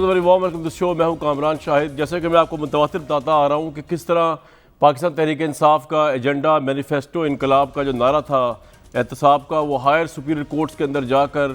Warm welcome to the شو. میں ہوں کامران شاہد. جیسے کہ میں آپ کو متواتر بتاتا آ رہا ہوں کہ کس طرح پاکستان تحریک انصاف کا ایجنڈا مینیفیسٹو انقلاب کا جو نعرہ تھا احتساب کا، وہ ہائر سپیریئر کورٹس کے اندر جا کر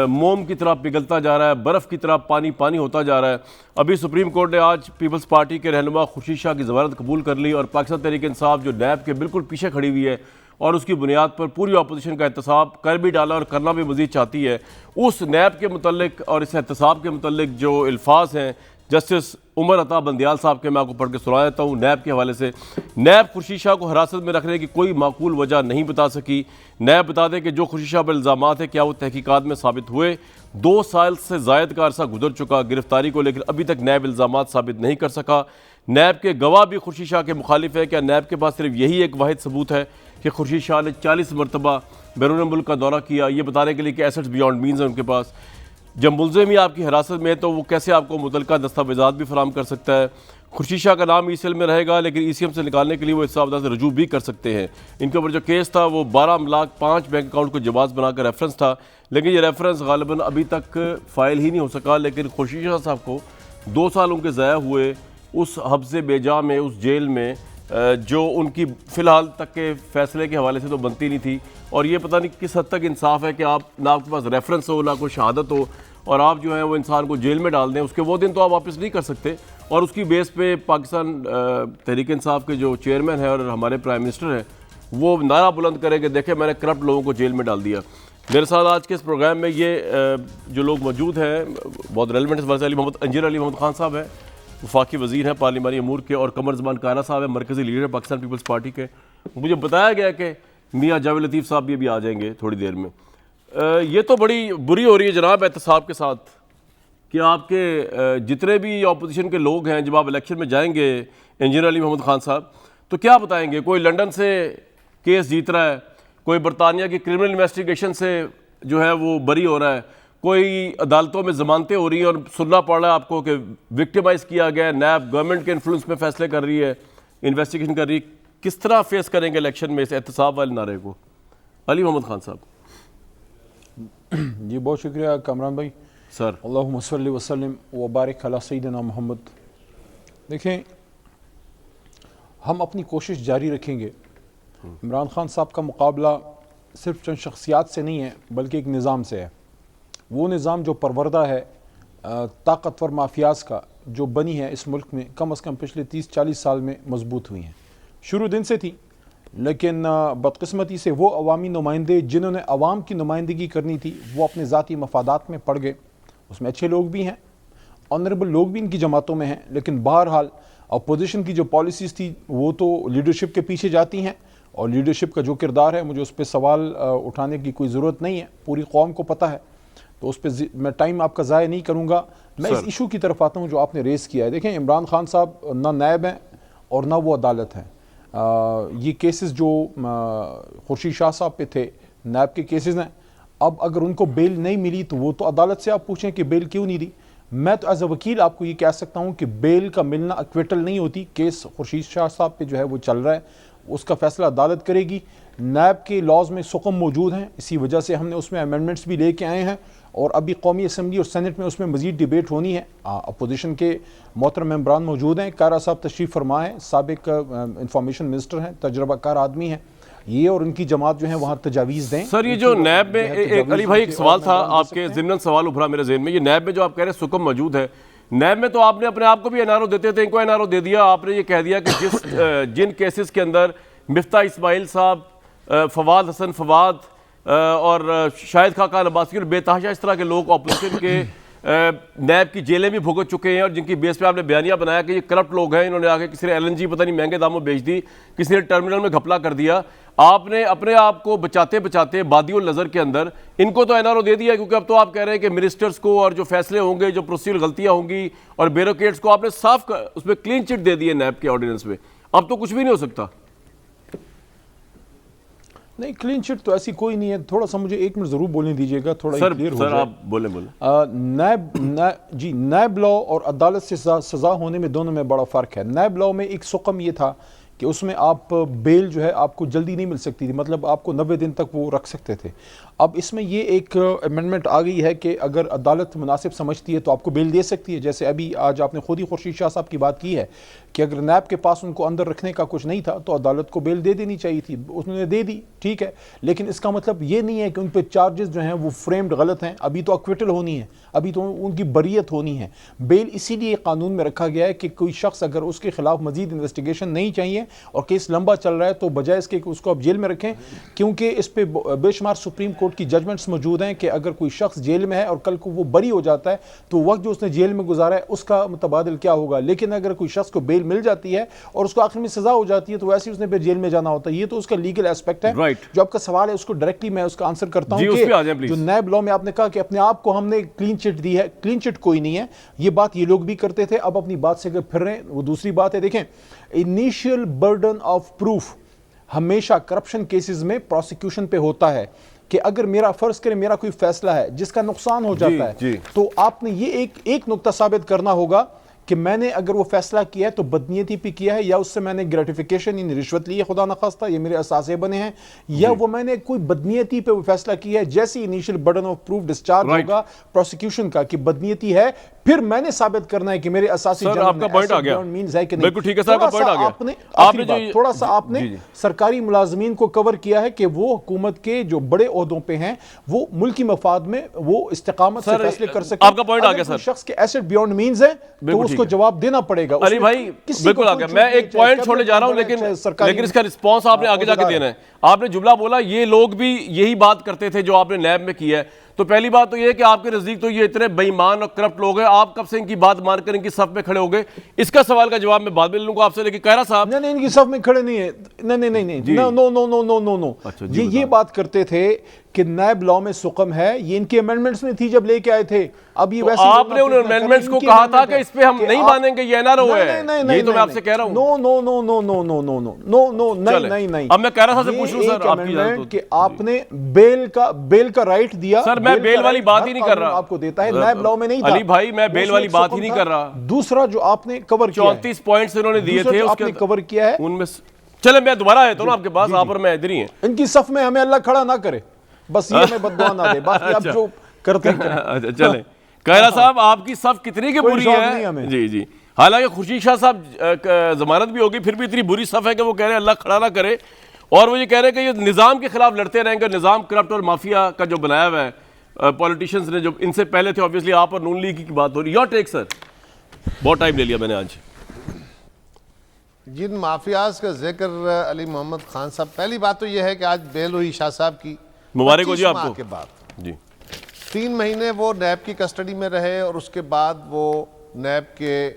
موم کی طرح پگھلتا جا رہا ہے، برف کی طرح پانی پانی ہوتا جا رہا ہے. ابھی سپریم کورٹ نے آج پیپلز پارٹی کے رہنما خورشید شاہ کی ضمانت قبول کر لی، اور پاکستان تحریک انصاف جو نیب کے بالکل پیچھے کھڑی ہوئی ہے اور اس کی بنیاد پر پوری اپوزیشن کا احتساب کر بھی ڈالا اور کرنا بھی مزید چاہتی ہے، اس نیب کے متعلق اور اس احتساب کے متعلق جو الفاظ ہیں جسٹس عمر عطا بندیال صاحب کے میں آپ کو پڑھ کے سنا دیتا ہوں نیب کے حوالے سے. نیب خورشید شاہ کو حراست میں رکھنے کی کوئی معقول وجہ نہیں بتا سکی. نیب بتا دے کہ جو خورشید شاہ پر الزامات ہیں کیا وہ تحقیقات میں ثابت ہوئے. 2 سال سے زائد کا عرصہ گزر چکا گرفتاری کو، لیکن ابھی تک نیب الزامات ثابت نہیں کر سکا. نیب کے گواہ بھی خورشید شاہ کے مخالف ہے. کیا نیب کے پاس صرف یہی ایک واحد ثبوت ہے کہ خورشید شاہ نے 40 مرتبہ بیرون ملک کا دورہ کیا، یہ بتانے کے لیے کہ ایسٹس بیونڈ مینز ہیں ان کے پاس؟ جب ملزم ہی آپ کی حراست میں ہے تو وہ کیسے آپ کو متعلقہ دستاویزات بھی فراہم کر سکتا ہے؟ خورشید شاہ کا نام ای سی ایل میں رہے گا، لیکن ای سی ایم سے نکالنے کے لیے وہ حساب سے رجوع بھی کر سکتے ہیں. ان کے اوپر جو کیس تھا وہ 12 املاک 5 بینک اکاؤنٹ کو جواز بنا کر ریفرنس تھا، لیکن یہ ریفرنس غالباً ابھی تک فائل ہی نہیں ہو سکا. لیکن خورشید شاہ صاحب کو 2 سال ان کے ضائع ہوئے اس حبس بے جا میں، اس جیل میں، جو ان کی فی الحال تک کے فیصلے کے حوالے سے تو بنتی نہیں تھی. اور یہ پتہ نہیں کس حد تک انصاف ہے کہ آپ نہ آپ کے پاس ریفرنس ہو، نہ کوئی شہادت ہو، اور آپ جو ہے وہ انسان کو جیل میں ڈال دیں. اس کے وہ دن تو آپ واپس نہیں کر سکتے. اور اس کی بیس پہ پاکستان تحریک انصاف کے جو چیئرمین ہیں اور ہمارے پرائم منسٹر ہیں وہ نعرہ بلند کریں کہ دیکھیں میں نے کرپٹ لوگوں کو جیل میں ڈال دیا. میرے ساتھ آج کے اس پروگرام میں یہ جو لوگ موجود ہیں بہت ریلیونٹ اس علی محمد انجیر علی محمد خان صاحب ہیں، وفاقی وزیر ہیں پارلیمانی امور کے، اور قمر زمان کائرہ صاحب ہیں مرکزی لیڈر پاکستان پیپلز پارٹی کے. مجھے بتایا گیا کہ میاں جاوید لطیف صاحب بھی ابھی آ جائیں گے تھوڑی دیر میں. یہ تو بڑی بری ہو رہی ہے جناب احتساب کے ساتھ کہ آپ کے جتنے بھی اپوزیشن کے لوگ ہیں جب آپ الیکشن میں جائیں گے انجینئر علی محمد خان صاحب تو کیا بتائیں گے؟ کوئی لنڈن سے کیس جیت رہا ہے، کوئی برطانیہ کی کرمنل انویسٹیگیشن سے جو ہے وہ بری ہو رہا ہے، کوئی عدالتوں میں ضمانتیں ہو رہی ہیں اور سننا پڑ رہا ہے آپ کو کہ وکٹمائز کیا گیا ہے، نیب گورنمنٹ کے انفلوئنس میں فیصلے کر رہی ہے، انویسٹیگیشن کر رہی ہے. کس طرح فیس کریں گے الیکشن میں اس احتساب والے نعرے کو؟ علی محمد خان صاحب. جی بہت شکریہ کامران بھائی. سر اللہم صلی وسلم وبارک علی سیدنا محمد. دیکھیں ہم اپنی کوشش جاری رکھیں گے. عمران خان صاحب کا مقابلہ صرف چند شخصیات سے نہیں ہے بلکہ ایک نظام سے ہے. وہ نظام جو پروردہ ہے طاقتور مافیاز کا، جو بنی ہے اس ملک میں کم از کم پچھلے 30-40 سال میں مضبوط ہوئی ہیں. شروع دن سے تھی، لیکن بدقسمتی سے وہ عوامی نمائندے جنہوں نے عوام کی نمائندگی کرنی تھی وہ اپنے ذاتی مفادات میں پڑ گئے. اس میں اچھے لوگ بھی ہیں، آنریبل لوگ بھی ان کی جماعتوں میں ہیں، لیکن بہرحال اپوزیشن کی جو پالیسیز تھی وہ تو لیڈرشپ کے پیچھے جاتی ہیں، اور لیڈرشپ کا جو کردار ہے مجھے اس پہ سوال اٹھانے کی کوئی ضرورت نہیں ہے، پوری قوم کو پتہ ہے. تو اس پہ میں ٹائم آپ کا ضائع نہیں کروں گا. میں اس ایشو کی طرف آتا ہوں جو آپ نے ریز کیا ہے. دیکھیں عمران خان صاحب نہ نیب ہیں اور نہ وہ عدالت ہیں. یہ کیسز جو خورشید شاہ صاحب پہ تھے نیب کے کیسز ہیں. اب اگر ان کو بیل نہیں ملی تو وہ تو عدالت سے آپ پوچھیں کہ بیل کیوں نہیں دی. میں تو ایز اے وکیل آپ کو یہ کہہ سکتا ہوں کہ بیل کا ملنا ایکویٹل نہیں ہوتی. کیس خورشید شاہ صاحب پہ جو ہے وہ چل رہا ہے، اس کا فیصلہ عدالت کرے گی. نیب کے لاز میں سقم موجود ہیں، اسی وجہ سے ہم نے اس میں امینڈمنٹس بھی لے کے آئے ہیں، اور ابھی قومی اسمبلی اور سینٹ میں اس میں مزید ڈیبیٹ ہونی ہے. اپوزیشن کے محترم ممبران موجود ہیں. کائرہ صاحب تشریف فرما ہیں، سابق انفارمیشن منسٹر ہیں، تجربہ کار آدمی ہیں. یہ اور ان کی جماعت جو ہے وہاں تجاویز دیں. سر یہ جو نیب میں علی بھائی ایک سوال تھا آپ کے ضمن سوال ابھرا میرے ذہن میں، یہ نیب میں جو آپ کہہ رہے ہیں سکم موجود ہے، نیب میں تو آپ نے اپنے آپ کو بھی این آر او دیتے تھے، ان کو این آر او دے دیا. آپ نے یہ کہہ دیا کہ جن کیسز کے اندر مفتاح اسماعیل صاحب، فواد حسن فواد اور شاہد خاقان عباسی اور بے تحاشا اس طرح کے لوگ اپوزیشن کے نیب کی جیلیں بھی بھگت چکے ہیں، اور جن کی بیس پہ آپ نے بیانیہ بنایا کہ یہ کرپٹ لوگ ہیں، انہوں نے آگے کسی نے ایل این جی پتہ نہیں مہنگے داموں بیچ دی، کسی نے ٹرمینل میں گھپلا کر دیا. آپ نے اپنے آپ کو بچاتے بچاتے بادی النظر کے اندر ان کو تو این آر او دے دیا، کیونکہ اب تو آپ کہہ رہے ہیں کہ منسٹرز کو اور جو فیصلے ہوں گے، جو پروسیجر غلطیاں ہوں گی اور بیوروکریٹس کو آپ نے صاف اس میں کلین چٹ دے دی ہے نیب کے آرڈیننس میں. اب تو کچھ بھی نہیں ہو سکتا. نہیں کلین چٹ تو ایسی کوئی نہیں ہے. تھوڑا سا مجھے 1 منٹ ضرور بولنے دیجیے گا، تھوڑا کلیئر ہو جائے. سر آپ بولیں. نیب لا اور عدالت سے سزا ہونے میں دونوں میں بڑا فرق ہے. نیب لا میں ایک سقم یہ تھا کہ اس میں آپ بیل جو ہے آپ کو جلدی نہیں مل سکتی تھی, مطلب آپ کو 90 دن تک وہ رکھ سکتے تھے. اب اس میں یہ ایک امینڈمنٹ آ گئی ہے کہ اگر عدالت مناسب سمجھتی ہے تو آپ کو بیل دے سکتی ہے. جیسے ابھی آج آپ نے خود ہی خورشید شاہ صاحب کی بات کی ہے کہ اگر نیب کے پاس ان کو اندر رکھنے کا کچھ نہیں تھا تو عدالت کو بیل دے دینی چاہیے تھی, اس نے دے دی, ٹھیک ہے, لیکن اس کا مطلب یہ نہیں ہے کہ ان پہ چارجز جو ہیں وہ فریمڈ غلط ہیں. ابھی تو اکویٹل ہونی ہے, ابھی تو ان کی بریت ہونی ہے. بیل اسی لیے قانون میں رکھا گیا ہے کہ کوئی شخص اگر اس کے خلاف مزید انویسٹیگیشن نہیں چاہیے اور کیس لمبا چل رہا ہے تو بجائے اس کے کہ اس کو آپ جیل میں رکھیں, کیونکہ اس پہ بے شمار سپریم کورٹ کی ججمنٹس موجود ہیں کہ اگر کوئی شخص جیل میں ہے اور کل کو وہ بری ہو جاتا ہے تو وقت جو اس نے جیل میں گزارا ہے اس کا متبادل کیا ہوگا. لیکن اگر کوئی شخص کو بیل مل جاتی ہے اور اس کو آخر میں سزا ہو جاتی ہے تو ویسے اس نے پھر جیل میں جانا ہوتا ہے. یہ تو اس کا لیگل ایسپیکٹ ہے. جو آپ کا سوال ہے اس کو ڈائریکٹلی میں اس کا آنسر کرتا ہوں کہ جو نیب لا میں آپ نے کہا کہ اپنے آپ کو ہم نے کلین چٹ دی ہے, کلین چٹ کوئی نہیں ہے. یہ بات یہ لوگ بھی کرتے تھے, اب اپنی بات سے اگر پھر رہے ہیں وہ دوسری بات ہے. دیکھیں, انیشیل برڈن آف پروف ہمیشہ کرپشن کیسز میں پروسیکیوشن پہ ہوتا ہے کہ اگر میرا فرض کریں میرا کوئی فیصلہ ہے جس کا نقصان ہو جاتا ہے تو آپ نے یہ ایک نقطہ ثابت کرنا ہوگا کہ میں نے اگر وہ فیصلہ کیا ہے تو بدنیتی پہ کیا ہے, یا اس سے میں نے گریٹیفیکیشن یعنی رشوت لی ہے خدا نخواستہ, یہ میرے اثاثے بنے ہیں, یا وہ میں نے کوئی بدنیتی پہ وہ فیصلہ کیا ہے. جیسی initial burden of proof discharge ہوگا پروسیکیوشن کا کہ بدنیتی ہے, پھر میں نے ثابت کرنا ہے کہ میرے اثاثی جرم آپ کا پوائنٹ آ گیا, بالکل ٹھیک ہے سر, آپ کا پوائنٹ آ گیا. آپ نے تھوڑا سا آپ نے سرکاری ملازمین کو کور کیا ہے کہ وہ حکومت کے جو بڑے عہدوں پہ ہیں وہ ملکی مفاد میں وہ استقامت سے فیصلے کر سکیں. آپ کا پوائنٹ آ گیا سر. شخص کے ایسٹ بیونڈ مینز ہے تو اس کو جواب دینا پڑے گا. علی بھائی بالکل آ گیا, میں ایک پوائنٹ چھوڑنے جا رہا ہوں لیکن اس کا رسپانس آپ نے آگے جا کے دینا ہے. آپ نے جملہ بولا یہ لوگ بھی یہی بات کرتے تھے جو آپ نے نیب میں کی ہے, تو پہلی بات تو یہ ہے کہ آپ کے نزدیک تو یہ اتنے بے ایمان اور کرپٹ لوگ ہیں, آپ کب سے ان کی بات مان کر ان کی صف میں کھڑے ہو گئے؟ اس کا سوال کا جواب میں بعد میں لوں گا آپ سے, لیکن قاہرہ صاحب نہیں ان کی صف میں کھڑے نہیں ہیں, نہیں, یہ بات کرتے تھے کہ نیب لا میں سقم ہے, یہ ان کے امینڈمنٹس میں تھی جب لے کے آئے تھے. اب یہ ویسے آپ نے ان امینڈمنٹس کو کہا تھا کہ اس پہ ہم نہیں مانیں گے, یہ این آر او ہے, یہی تو میں آپ سے کہہ رہا ہوں. نہیں, اب میں قاہرہ صاحب سے پوچھ رہا ہوں سر, آپ کی اجازت کہ آپ نے بیل کا رائٹ دیا. سر میں بیل والی بات ہی نہیں کر رہا, آپ کو دیتا ہے, نیب لا میں نہیں تھا. علی بھائی میں بیل والی بات ہی نہیں کر رہا. دوسرا جو آپ نے کور کیا 34 پوائنٹس انہوں نے دیے تھے, آپ نے کور کیا ہے ان میں چلے میں دوبارہ آیا تو آپ کے پاس, آپ اور میں ادھر ہی ہیں. ان کی صف میں ہمیں اللہ کھڑا نہ کرے, بس یہ میں بددعا نہ دے, باقی آپ جو کرتے ہیں. چلیں قاہرہ صاحب, آپ کی صف کتنی کی بری ہے؟ جی حالانکہ خورشید شاہ صاحب ضمانت بھی ہوگی, پھر بھی اتنی بری صف ہے کہ وہ کہہ رہے ہیں اللہ کھڑا نہ کرے, اور وہ یہ کہہ رہے ہیں کہ یہ نظام کے خلاف لڑتے رہیں گے. نظام کرپٹ اور مافیا کا جو بنایا ہوا ہے پولیٹیشینز نے, جو ان سے پہلے تھے, obviously آپ اور نون لیگ کی بات ہو رہی ہے. یور ٹیک سر, بہت ٹائم لے لیا میں نے آج. جن مافیاز کا ذکر علی محمد خان صاحب, پہلی بات تو یہ ہے کہ آج بیل ہوئی شاہ صاحب کی, مبارک ہو جی آپ کو. کے بعد جی 3 مہینے وہ نیب کی کسٹڈی میں رہے اور اس کے بعد وہ نیب کے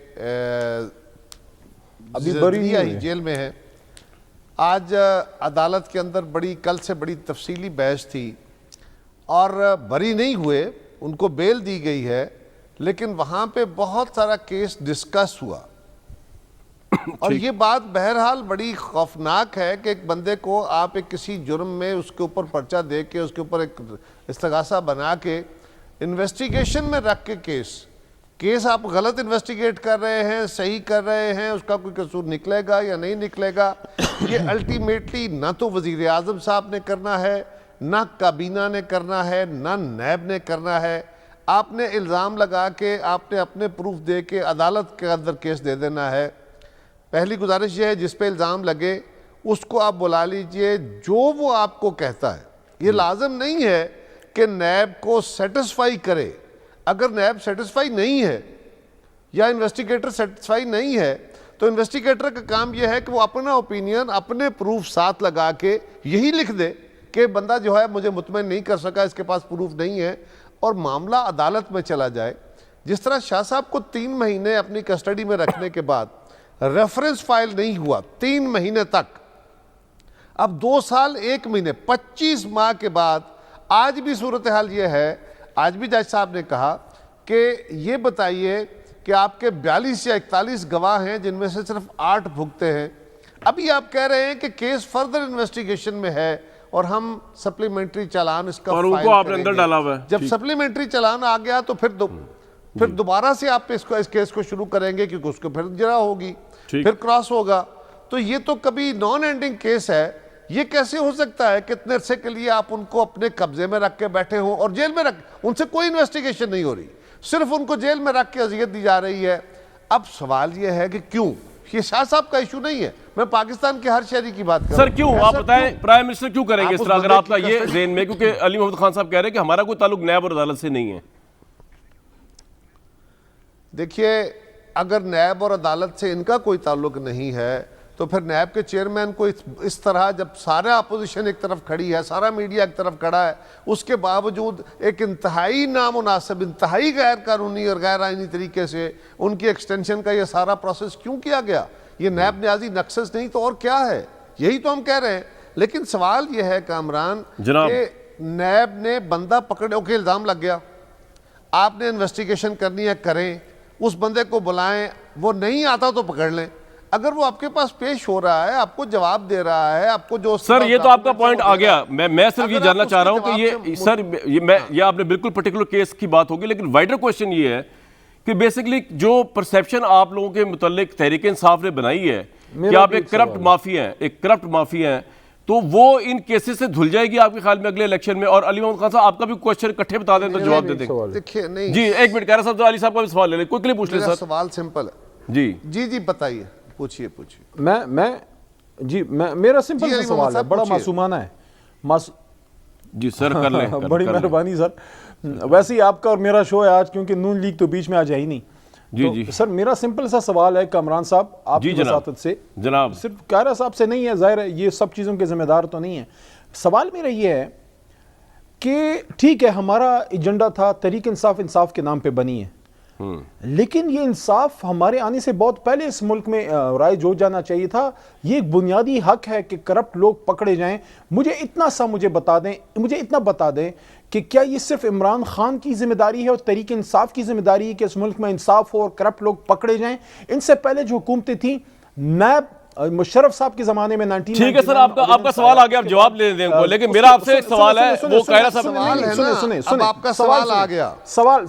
ابھی بری جیل میں ہے. آج عدالت کے اندر کل سے بڑی تفصیلی بحث تھی اور بری نہیں ہوئے, ان کو بیل دی گئی ہے, لیکن وہاں پہ بہت سارا کیس ڈسکس ہوا. اور یہ بات بہرحال بڑی خوفناک ہے کہ ایک بندے کو آپ ایک کسی جرم میں اس کے اوپر پرچہ دے کے, اس کے اوپر ایک استغاثہ بنا کے, انویسٹیگیشن میں رکھ کے کیس آپ غلط انویسٹیگیٹ کر رہے ہیں, صحیح کر رہے ہیں, اس کا کوئی قصور نکلے گا یا نہیں نکلے گا, یہ الٹیمیٹلی نہ تو وزیر اعظم صاحب نے کرنا ہے, نہ کابینہ نے کرنا ہے, نہ نیب نے کرنا ہے. آپ نے الزام لگا کے, آپ نے اپنے پروف دے کے عدالت کے اندر کیس دے دینا ہے. پہلی گزارش یہ ہے جس پہ الزام لگے اس کو آپ بلا لیجئے, جو وہ آپ کو کہتا ہے. یہ لازم نہیں ہے کہ نیب کو سیٹسفائی کرے. اگر نیب سیٹسفائی نہیں ہے یا انویسٹیگیٹر سیٹسفائی نہیں ہے تو انویسٹیگیٹر کا کام یہ ہے کہ وہ اپنا اوپینین, اپنے پروف ساتھ لگا کے یہی لکھ دے کہ بندہ جو ہے مجھے مطمئن نہیں کر سکا, اس کے پاس پروف نہیں ہے, اور معاملہ عدالت میں چلا جائے. جس طرح شاہ صاحب کو 3 مہینے اپنی کسٹڈی میں رکھنے کے بعد ریفرنس فائل نہیں ہوا 3 مہینے تک, اب 2 سال 1 مہینے 25 ماہ کے بعد آج بھی صورتحال یہ ہے. آج بھی جج صاحب نے کہا کہ یہ بتائیے کہ آپ کے 42 یا 41 گواہ ہیں جن میں سے صرف 8 بھگتے ہیں. ابھی آپ کہہ رہے ہیں کہ کیس فردر انویسٹیگیشن میں ہے اور ہم سپلیمنٹری چالان اس کا فائل کریں گے. جب سپلیمنٹری چالان آ گیا تو پھر دوبارہ سے آپ اس کیس کو شروع کریں گے, کیونکہ اس کو پھر جرا ہوگی, پھر کراس ہوگا. تو یہ تو کبھی نان اینڈنگ کیس ہے. یہ کیسے ہو سکتا ہے کہ اتنے عرصے کے لیے آپ ان کو اپنے قبضے میں رکھ کے بیٹھے ہوں اور جیل میں رکھ, ان سے کوئی انویسٹیگیشن نہیں ہو رہی, صرف ان کو جیل میں رکھ کے اذیت دی جا رہی ہے. اب سوال یہ ہے کہ کیوں؟ یہ شاہ صاحب کا ایشو نہیں ہے, میں پاکستان کے ہر شہری کی بات کر رہا ہوں. سر کیوں آپ بتائیں پرائم منسٹر کیوں کریں گے اس طرح, اگر آپ کا یہ ذہن میں, کیونکہ علی محمد خان صاحب کہہ رہے ہیں کہ ہمارا کوئی تعلق نیب اور عدالت سے نہیں ہے. دیکھیے اگر نیب اور عدالت سے ان کا کوئی تعلق نہیں ہے تو پھر نیب کے چیئرمین کو اس طرح, جب سارا اپوزیشن ایک طرف کھڑی ہے, سارا میڈیا ایک طرف کھڑا ہے, اس کے باوجود ایک انتہائی نامناسب, انتہائی غیر قانونی اور غیر آئینی طریقے سے ان کی ایکسٹینشن کا یہ سارا پروسیس کیوں کیا گیا؟ یہ نیب نیازی نقصص نہیں تو اور کیا ہے؟ یہی تو ہم کہہ رہے ہیں. لیکن سوال یہ ہے کامران کہ نیب نے بندہ پکڑے, اوکے الزام لگ گیا, آپ نے انویسٹیگیشن کرنی ہے کریں, اس بندے کو بلائیں, وہ نہیں آتا تو پکڑ لیں. اگر وہ آپ کے پاس پیش ہو رہا ہے, آپ کو جواب دے رہا ہے, آپ کو جو سر یہ تو آپ کا پوائنٹ آ گیا, میں صرف یہ جاننا چاہ رہا ہوں کہ یہ سر یہ آپ نے بالکل پرٹیکولر کیس کی بات ہوگی, لیکن وائڈر کویسچن یہ ہے کہ بیسیکلی جو پرسیپشن آپ لوگوں کے متعلق تحریک انصاف نے بنائی ہے کہ آپ ایک کرپٹ مافیا ہیں, تو وہ ان کیسز سے دھل جائے گی آپ کے خیال میں اگلے الیکشن میں؟ اور علی محمد خان صاحب آپ کا بھی کویسچن اکٹھے بتا دیں تو جواب دے دیں. دیکھیے نہیں جی ایک منٹ, کہہ رہا صاحب علی صاحب کا بھی سوال لے لیں, کوئکلی پوچھ لیں سر. سوال سمپل ہے. جی بتائیے, پوچھئے. میرا سمپل سا سوال ہے, بڑا معصومانہ ہے. جی سر کر لیں, بڑی مہربانی سر. ویسے ہی آپ کا اور میرا شو ہے آج, کیونکہ نون لیگ تو بیچ میں آ جائے ہی نہیں. جی سر میرا سمپل سا سوال ہے کامران صاحب آپ کی وساطت سے, جناب صرف قاہرہ صاحب سے نہیں ہے, ظاہر ہے یہ سب چیزوں کے ذمہ دار تو نہیں ہے. سوال میرا یہ ہے کہ ٹھیک ہے ہمارا ایجنڈا تھا تحریک انصاف کے نام پہ بنی ہے, لیکن یہ انصاف ہمارے آنے سے بہت پہلے اس ملک میں رائج ہو جانا چاہیے تھا. یہ ایک بنیادی حق ہے کہ کرپٹ لوگ پکڑے جائیں. مجھے اتنا بتا دیں کہ کیا یہ صرف عمران خان کی ذمہ داری ہے اور تحریک انصاف کی ذمہ داری ہے کہ اس ملک میں انصاف ہو اور کرپٹ لوگ پکڑے جائیں؟ ان سے پہلے جو حکومتیں تھیں, نیب مشرف صاحب کے زمانے میں 19 ٹھیک ہے سر, آپ کا سوال آ گیا, آپ جواب لے دیں کو, لیکن میرا آپ سے ایک سوال ہے, وہ قاہرہ صاحب اب آپ کا سوال آ گیا. سوال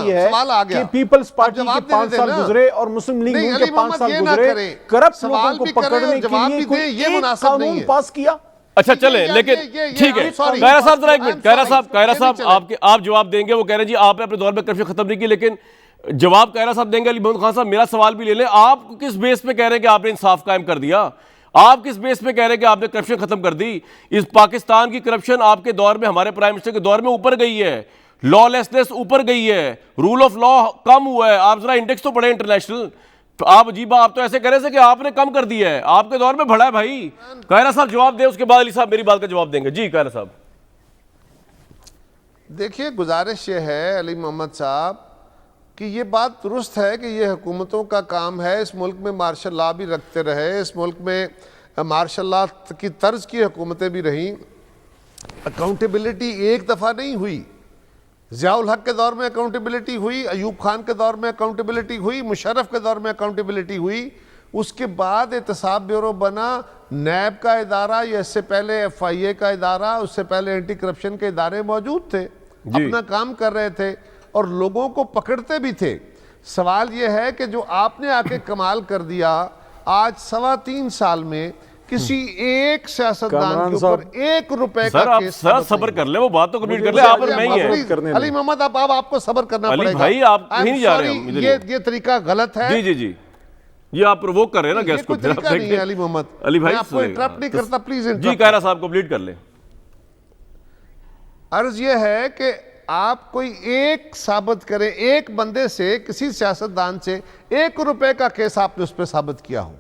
یہ ہے کہ پیپلز پارٹی کے 5 سال گزرے اور مسلم لیگ نون کے 5 سال گزرے, کرپٹ لوگوں کو پکڑنے کے لیے کوئی ایک قانون پاس کیا؟ اچھا چلیں, لیکن ٹھیک ہے قاہرہ صاحب ذرا ایک منٹ, قاہرہ صاحب آپ جواب دیں گے. وہ کہہ رہے ہیں جی آپ نے اپنے دور میں کرپشن ختم نہیں کی, لیکن جواب قاہرہ صاحب دیں گے. علی محمد خان صاحب میرا سوال بھی لے لیں, آپ کس بیس پہ کہہ رہے ہیں کہ آپ نے انصاف قائم کر دیا؟ آپ کس بیس پہ کہہ رہے ہیں کہ آپ نے کرپشن ختم کر دی؟ اس پاکستان کی کرپشن آپ کے دور میں, ہمارے پرائم منسٹر کے دور میں اوپر گئی ہے, لا لیسنس اوپر گئی ہے, رول آف لا کم ہوا ہے. آپ ذرا انڈیکس تو پڑھیں انٹرنیشنل. آپ عجیبہ, آپ تو ایسے کہہ رہے تھے کہ آپ نے کم کر دیا ہے, آپ کے دور میں بڑھا ہے بھائی. قاہرہ صاحب جواب دیں, اس کے بعد علی صاحب میری بات کا جواب دیں گے. جی قاہرہ صاحب. دیکھیے گزارش یہ ہے علی محمد صاحب کہ یہ بات درست ہے کہ یہ حکومتوں کا کام ہے اس ملک میں مارشل لا بھی رکھتے رہے, اس ملک میں مارشل لا کی طرز کی حکومتیں بھی رہیں. اکاؤنٹیبلٹی ایک دفعہ نہیں ہوئی. ضیاء الحق کے دور میں اکاؤنٹیبلٹی ہوئی, ایوب خان کے دور میں اکاؤنٹیبلٹی ہوئی, مشرف کے دور میں اکاؤنٹیبلٹی ہوئی. اس کے بعد احتساب بیورو بنا, نیب کا ادارہ, یا اس سے پہلے FIA کا ادارہ, اس سے پہلے اینٹی کرپشن کے ادارے موجود تھے, اپنا کام کر رہے تھے اور لوگوں کو پکڑتے بھی تھے. سوال یہ ہے کہ جو آپ نے آ کے کمال کر دیا آج 3.25 سال میں, کسی ایک سیاستدان کے اوپر 1 روپے کا کیس. سر صبر کر لیں, وہ بات تو کمپلیٹ کر لیں, آپ پر میں ہی ہے. علی محمد اب آپ کو صبر کرنا پڑے گا. علی بھائی آپ کہیں نہیں جا رہے ہیں, یہ طریقہ غلط ہے. جی یہ آپ پرووک کر رہے ہیں نا گیسٹ کو. یہ کوئی طریقہ نہیں ہے علی محمد, علی بھائی میں آپ کو انٹرپٹ نہیں کرتا, پلیز انٹرپٹ. جی قاہرہ صاحب کمپلیٹ کر لیں. عرض یہ ہے کہ آپ کوئی ایک ثابت کریں, ایک بندے سے, کسی سیاستدان سے 1 روپے کا کیس آپ نے اس پہ ثابت کیا ہو.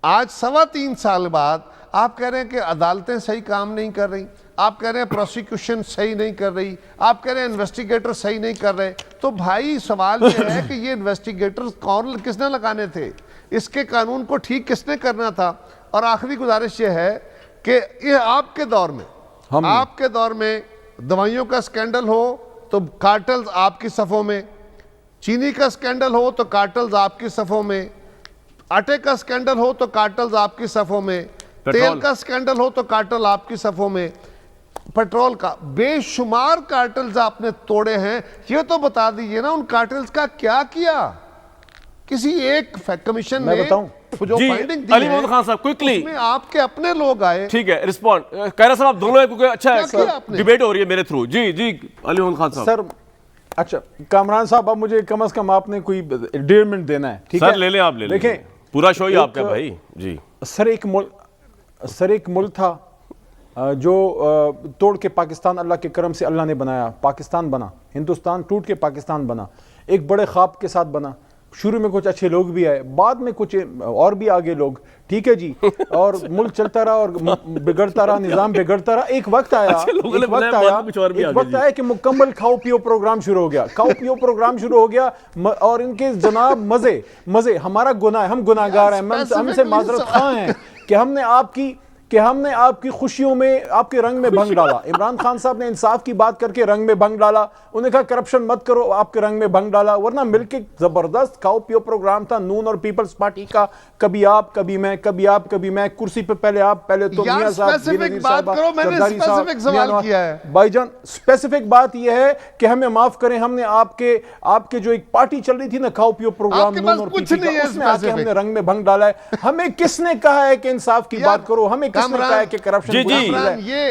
آج 3.25 سال بعد آپ کہہ رہے ہیں کہ عدالتیں صحیح کام نہیں کر رہی, آپ کہہ رہے ہیں پروسیکیوشن صحیح نہیں کر رہی, آپ کہہ رہے ہیں انویسٹیگیٹر صحیح نہیں کر رہے. تو بھائی سوال یہ ہے کہ یہ انویسٹیگیٹر کس نے لگانے تھے, اس کے قانون کو ٹھیک کس نے کرنا تھا؟ اور آخری گزارش یہ ہے کہ یہ آپ کے دور میں دوائیوں کا سکینڈل ہو تو کارٹلز آپ کی صفوں میں, چینی کا سکینڈل ہو تو کارٹلز آپ کی صفوں میں, آٹے کا سکینڈل ہو تو کارٹلز آپ کی صفوں میں, تیل کا سکینڈل ہو تو کارٹل آپ کی صفوں میں, پیٹرول کا بے شمار کارٹلز آپ نے توڑے ہیں. یہ تو بتا دیجئے نا ان کارٹلز کا کیا کیا, کسی ایک کمیشن میں نے بتاؤں جو جی فائنڈنگ دی علی ہے محمد خان صاحب کوئکلی اس میں آپ کے اپنے لوگ آئے. ٹھیک ہے رسپونڈ کہہ صاحب آپ دونوں ہیں کیونکہ اچھا کیا کیا ہے آپ نے؟ ڈیبیٹ ہو رہی ہے میرے تھرو. جی جی علی محمد خان صاحب. سر اچھا کامران صاحب اب مجھے کم از کم آپ نے کوئی 1.5 منٹ دینا ہے ٹھیک ہے سر لے لیں آپ لے لیں دیکھیں پورا شو ہی آپ کا بھائی. جی سر ایک ملک تھا جو توڑ کے پاکستان اللہ کے کرم سے اللہ نے بنایا, پاکستان بنا, ہندوستان ٹوٹ کے پاکستان بنا, ایک بڑے خواب کے ساتھ بنا. شروع میں کچھ اچھے لوگ بھی آئے, بعد میں کچھ اور بھی آگے لوگ, ٹھیک ہے جی, اور ملک چلتا رہا اور بگڑتا رہا, نظام بگڑتا رہا. ایک وقت آیا کہ مکمل کھاؤ پیو پروگرام شروع ہو گیا, کھاؤ پیو پروگرام شروع ہو گیا, اور ان کے جناب مزے ہمارا گناہ ہے, ہم گناہ گار ہیں, ہم سے معذرت خواہ ہیں کہ ہم نے آپ کی خوشیوں میں آپ کے رنگ میں بھنگ ڈالا. عمران خان صاحب نے انصاف کی بات کر کے رنگ میں بھنگ ڈالا, انہوں نے کہا کرپشن مت کرو, آپ کے رنگ میں بھنگ ڈالا. ورنہ مل کے زبردست کھاؤ پیو پروگرام تھا نون اور پیپلز پارٹی کا, کبھی آپ کبھی میں, کبھی آپ کبھی میں, کرسی پہ پہلے آپ, پہلے تو میاں صاحب, اسپیسیفک بات کرو, میں نے اسپیسیفک سوال کیا ہے بھائی جان. اسپیسیفک بات یہ ہے کہ ہمیں معاف کریں, ہم نے آپ کے جو ایک پارٹی چل رہی تھی نا کھاؤ پیو پروگرام نون اور پیپل کا, اس میں آ کے ہم نے رنگ میں بھنگ ڈالا ہے. ہمیں کس نے کہا ہے کہ انصاف کی بات کرو, ہمیں کس نے کہا ہے کہ جی جی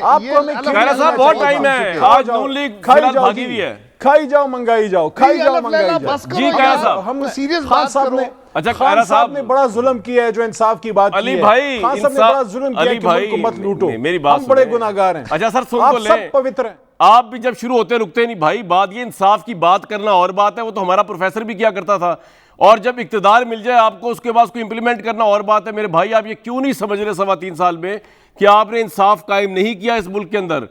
آپ کو ہمیں صاحب بہت ٹائم ہے, آج نون لیگ بھاگی ہوئی ہے. کھائی جاؤ منگائی جاؤ, کھائی جاؤ منگائی جاؤ. جی کہہ صاحب ہم سیریس خان بات صاحب کرو. نے اچھا خان صاحب نے بڑا ظلم کیا ہے جو انصاف کی بات کی علی ہے. بھائی خان صاحب نے بڑا ظلم کیا کہ ملک کو مت لوٹو, میری بات ہم بڑے گناہگار ہیں. اچھا سر سن آپ تو لیں, سب پوتر ہیں. آپ بھی جب شروع ہوتے رکتے نہیں بھائی. بات یہ انصاف کی بات کرنا اور بات ہے, وہ تو ہمارا پروفیسر بھی کیا کرتا تھا, اور جب اقتدار مل جائے آپ کو اس کے بعد کوئی امپلیمنٹ کرنا اور بات ہے. میرے بھائی آپ یہ کیوں نہیں سمجھ رہے 3.25 سال میں کہ آپ نے انصاف قائم نہیں کیا اس ملک کے اندر؟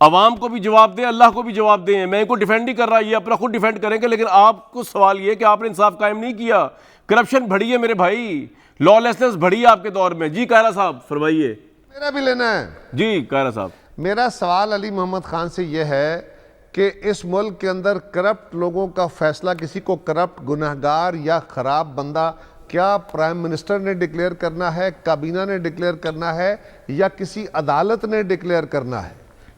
عوام کو بھی جواب دیں, اللہ کو بھی جواب دیں. میں ان کو ڈیفینڈ نہیں کر رہا, یہ اپنا خود ڈیفینڈ کریں گے, لیکن آپ کو سوال یہ کہ آپ نے انصاف قائم نہیں کیا. کرپشن بڑھی ہے میرے بھائی, لا لیسنس بڑھی ہے آپ کے دور میں. جی قاہرہ صاحب فرمائیے. میرا بھی لینا ہے. جی قاہرہ صاحب. میرا سوال علی محمد خان سے یہ ہے کہ اس ملک کے اندر کرپٹ لوگوں کا فیصلہ, کسی کو کرپٹ, گنہگار یا خراب بندہ کیا پرائم منسٹر نے ڈکلیئر کرنا ہے, کابینہ نے ڈکلیئر کرنا ہے, یا کسی عدالت نے ڈکلیئر کرنا ہے؟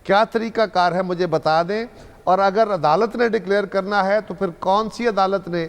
کیا طریقہ کار ہے مجھے بتا دیں. اور اگر عدالت نے ڈکلیئر کرنا ہے تو پھر کون سی عدالت نے,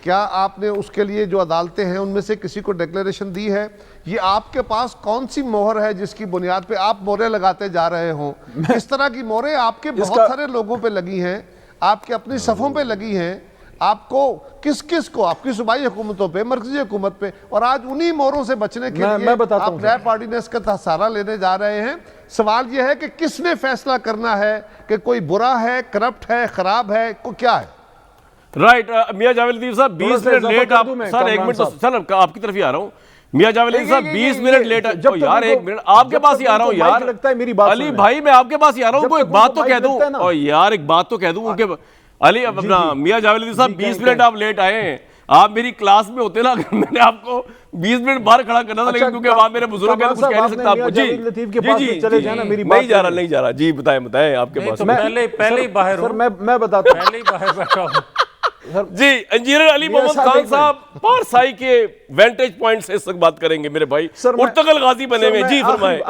کیا آپ نے اس کے لیے جو عدالتیں ہیں ان میں سے کسی کو ڈکلیریشن دی ہے؟ یہ آپ کے پاس کون سی مہر ہے جس کی بنیاد پہ آپ مہریں لگاتے جا رہے ہوں؟ اس طرح کی مہریں آپ کے بہت سارے لوگوں پہ لگی ہیں, آپ کے اپنی صفوں پہ لگی ہیں. آپ کو کس کو, آپ کی صوبائی حکومتوں پہ, مرکزی حکومت پہ, اور آج انہی مہروں سے بچنے کے لیے آپ نیب آرڈیننس کا سہارا لینے جا رہے ہیں. سوال یہ ہے کہ کس نے فیصلہ کرنا ہے کہ کوئی برا ہے, کرپٹ ہے, خراب ہے, کیا ہے؟ رائٹ میاں جاوید لطیف صاحب 20 منٹ لیٹ. آپ سر ایک منٹ, سر آپ کی طرف ہی آ رہا ہوں. میاں جاوید لطیف صاحب 20 منٹ لیٹ. یار ایک منٹ آپ کے پاس ہی آ رہا ہوں یار. علی بھائی میں آپ کے پاس ہی آ رہا ہوں, کوئی بات تو کہہ دوں. اور یار ایک بات تو کہہ دوں کہ علی اپنا میاں جاوید لطیف صاحب 20 منٹ آپ لیٹ آئے ہیں. آپ میری کلاس میں ہوتے نا, میں نے آپ کو 20 منٹ باہر کھڑا کرنا تھا, لیکن کیونکہ آپ میرے بزرگ ہیں کچھ کہہ نہیں سکتا آپ کو. جی نہیں جا رہا. جی بتائیں آپ کے پاس. پہلے ہی باہر ہوں, میں بتاتا ہوں. پہلے ہی باہر بیٹھا ہوں. جی انجینئر علی محمد خان صاحب پارسائی کے وینٹیج پوائنٹ سے اس وقت بات کریں گے میرے بھائی, ارتقل غازی بنے ہوئے. جی فرمائیں.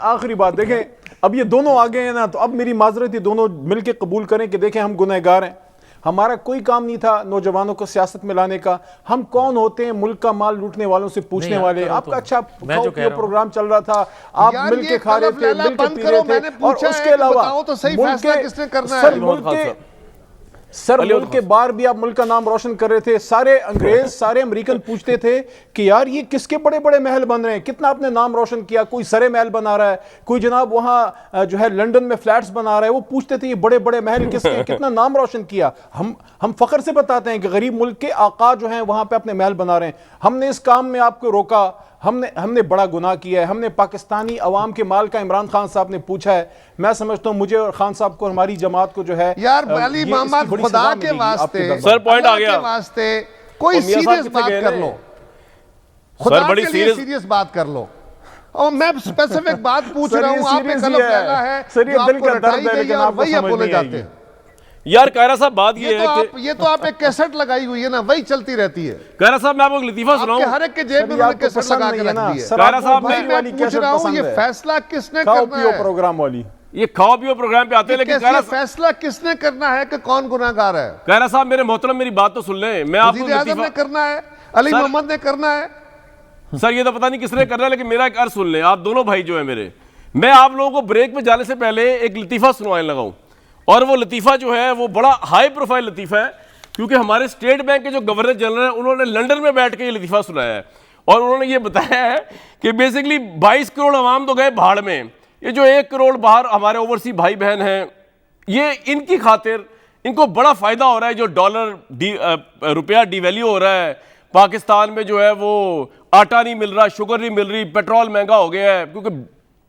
آخری بات دیکھیں, اب یہ دونوں آگے ہیں نا, تو اب میری معذرت یہ دونوں مل کے قبول کریں کہ دیکھیں ہم گنہگار ہیں, ہمارا کوئی کام نہیں تھا نوجوانوں کو سیاست میں لانے کا. ہم کون ہوتے ہیں ملک کا مال لوٹنے والوں سے پوچھنے والے؟ آپ کا اچھا پروگرام چل رہا تھا, آپ مل کے کھا رہے تھے, مل کے پی رہے تھے, اور اس کے علاوہ سر ملک کے باہر بھی آپ ملک کا نام روشن کر رہے تھے. سارے انگریز, سارے امریکن پوچھتے تھے کہ یار یہ کس کے بڑے بڑے محل بن رہے ہیں, کتنا آپ نے نام روشن کیا. کوئی سرے محل بنا رہا ہے, کوئی جناب وہاں جو ہے لنڈن میں فلیٹس بنا رہا ہے. وہ پوچھتے تھے یہ بڑے بڑے محل کس کے, کتنا نام روشن کیا. ہم فخر سے بتاتے ہیں کہ غریب ملک کے آقا جو ہیں وہاں پہ اپنے محل بنا رہے ہیں. ہم نے اس کام میں آپ کو روکا, ہم نے بڑا گناہ کیا ہے. ہم نے پاکستانی عوام کے مال کا عمران خان صاحب نے پوچھا ہے. میں سمجھتا ہوں مجھے اور خان صاحب کو, ہماری جماعت کو جو ہے یار علی محمد خدا کے واسطے, سر پوائنٹ آ گیا, کوئی سیریس بات کر لو, خدا کے لیے سیریس بات کر لو. اور میں اسپیسیفک بات پوچھ رہا ہوں, آپ ایک غلط لینا ہے جو آپ کو رٹائی گئی ہے اور وہی آپ بولے جاتے ہیں. یار قاہرہ صاحب بات یہ ہے کہ یہ تو آپ ایک کیسٹ لگائی ہوئی ہے نا, وہی چلتی رہتی ہے. قاہرہ صاحب میں آپ کو ایک لطیفہ سناؤں, ہر ایک کے جیب میں انہوں نے کیسٹ لگا کے رکھ دی ہے. قاہرہ صاحب میں پوچھ رہا ہوں یہ فیصلہ کس نے کرنا ہے؟ پروگرام والی یہ کھاؤ پیو پروگرام پہ آتے ہیں، لیکن کیسے فیصلہ کس نے کرنا ہے کہ کون گناہ گار ہے؟ کہرا صاحب میرے محترم میری بات تو سن لیں. میں آپ کو وزیر اعظم نے کرنا ہے، علی محمد نے کرنا ہے. سر یہ تو پتہ نہیں کس نے کرنا ہے، لیکن میرا ایک عرض سن لیں آپ دونوں بھائی جو ہیں میرے. میں آپ لوگوں کو بریک پہ جانے سے پہلے ایک لطیفہ سنوانے لگا ہوں، اور وہ لطیفہ جو ہے وہ بڑا ہائی پروفائل لطیفہ ہے، کیونکہ ہمارے اسٹیٹ بینک کے جو گورنر جنرل ہیں انہوں نے لنڈن میں بیٹھ کے یہ لطیفہ سنایا ہے، اور انہوں نے یہ بتایا ہے کہ بیسیکلی 22 کروڑ عوام تو گئے بھاڑ میں، یہ جو 1 کروڑ باہر ہمارے اوورسی بھائی بہن ہیں، یہ ان کی خاطر ان کو بڑا فائدہ ہو رہا ہے. جو ڈالر روپیہ ڈی ویلیو ہو رہا ہے پاکستان میں، جو ہے وہ آٹا نہیں مل رہا، شوگر نہیں مل رہی، پیٹرول مہنگا ہو گیا ہے کیونکہ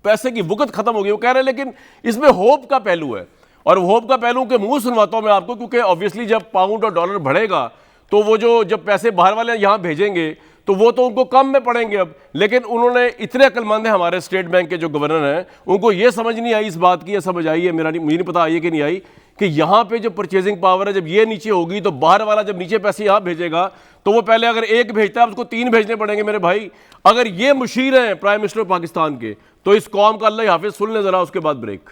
پیسے کی وقت ختم ہو گئی. وہ کہہ رہے ہیں لیکن اس میں ہوپ کا پہلو ہے، اور ہوپ کا پہلو کے منہ سنواتا ہوں میں آپ کو، کیونکہ آبویسلی جب پاؤنڈ اور ڈالر بڑھے گا تو وہ جب پیسے باہر والے یہاں بھیجیں گے تو وہ تو ان کو کم میں پڑیں گے اب. لیکن انہوں نے اتنے عقل مند ہیں ہمارے اسٹیٹ بینک کے جو گورنر ہیں، ان کو یہ سمجھ نہیں آئی اس بات کی، یہ سمجھ آئی ہے مجھے نہیں پتا آئی ہے کہ نہیں آئی، کہ یہاں پہ جو پرچیزنگ پاور ہے جب یہ نیچے ہوگی تو باہر والا جب نیچے پیسے یہاں بھیجے گا تو وہ پہلے اگر 1 بھیجتا ہے اس کو 3 بھیجنے پڑیں گے. میرے بھائی اگر یہ مشیر ہیں پرائم منسٹر پاکستان کے تو اس قوم کا اللہ حافظ. سن لیں ذرا اس کے بعد بریک.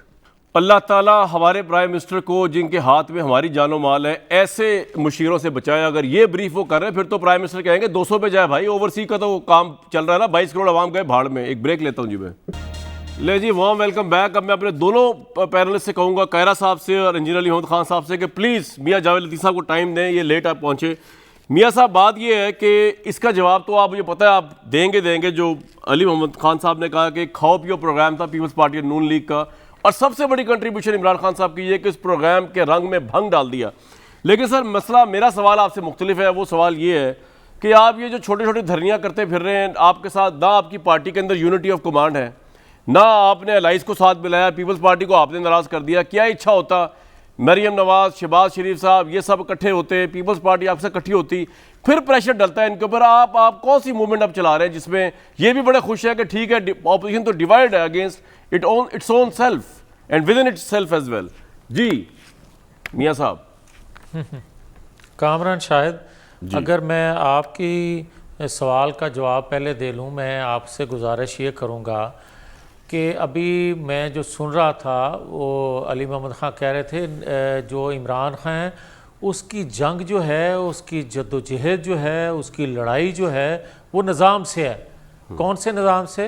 اللہ تعالیٰ ہمارے پرائم منسٹر کو جن کے ہاتھ میں ہماری جان و مال ہے ایسے مشیروں سے بچائے. اگر یہ بریف وہ کر رہے ہیں پھر تو پرائم منسٹر کہیں گے 200 پہ جائے بھائی، اوورسی کا تو کام چل رہا ہے نا، 22 کروڑ عوام گئے بھاڑ میں. ایک بریک لیتا ہوں جی میں. لے جی وارم ویلکم بیک. اب میں اپنے دونوں پینلسٹ سے کہوں گا، کائرہ صاحب سے اور انجینئر علی محمد خان صاحب سے، کہ پلیز میاں جاوید لطیف صاحب کو ٹائم دیں، یہ لیٹ آپ پہنچے. میاں صاحب بات یہ ہے کہ اس کا جواب تو آپ مجھے پتہ ہے آپ دیں گے. جو علی محمد خان صاحب نے کہا کہ کھاؤ پیو پروگرام تھا پیپلز پارٹی نون لیگ کا، اور سب سے بڑی کنٹریبیوشن عمران خان صاحب کی یہ کہ اس پروگرام کے رنگ میں بھنگ ڈال دیا. لیکن سر مسئلہ میرا سوال آپ سے مختلف ہے. وہ سوال یہ ہے کہ آپ یہ جو چھوٹے چھوٹے دھرنیاں کرتے پھر رہے ہیں، آپ کے ساتھ نہ آپ کی پارٹی کے اندر یونٹی آف کمانڈ ہے، نہ آپ نے الائز کو ساتھ ملایا، پیپلز پارٹی کو آپ نے ناراض کر دیا. کیا اچھا ہوتا مریم نواز، شہباز شریف صاحب یہ سب اکٹھے ہوتے، پیپلز پارٹی آپ سے اکٹھی ہوتی، پھر پریشر ڈلتا ہے ان کے اوپر. آپ کون سی موومنٹ اب چلا رہے ہیں جس میں یہ بھی بڑے خوش ہے کہ ٹھیک ہے اپوزیشن تو ڈیوائڈ ہے against its own self and within itself as well. جی میاں صاحب. کامران شاہد، اگر میں آپ کی سوال کا جواب پہلے دے لوں، میں آپ سے گزارش یہ کروں گا کہ ابھی میں جو سن رہا تھا وہ علی محمد خان کہہ رہے تھے جو عمران خان ہیں اس کی جنگ جو ہے، اس کی جد و جہد جو ہے، اس کی لڑائی جو ہے وہ نظام سے ہے. کون سے نظام سے؟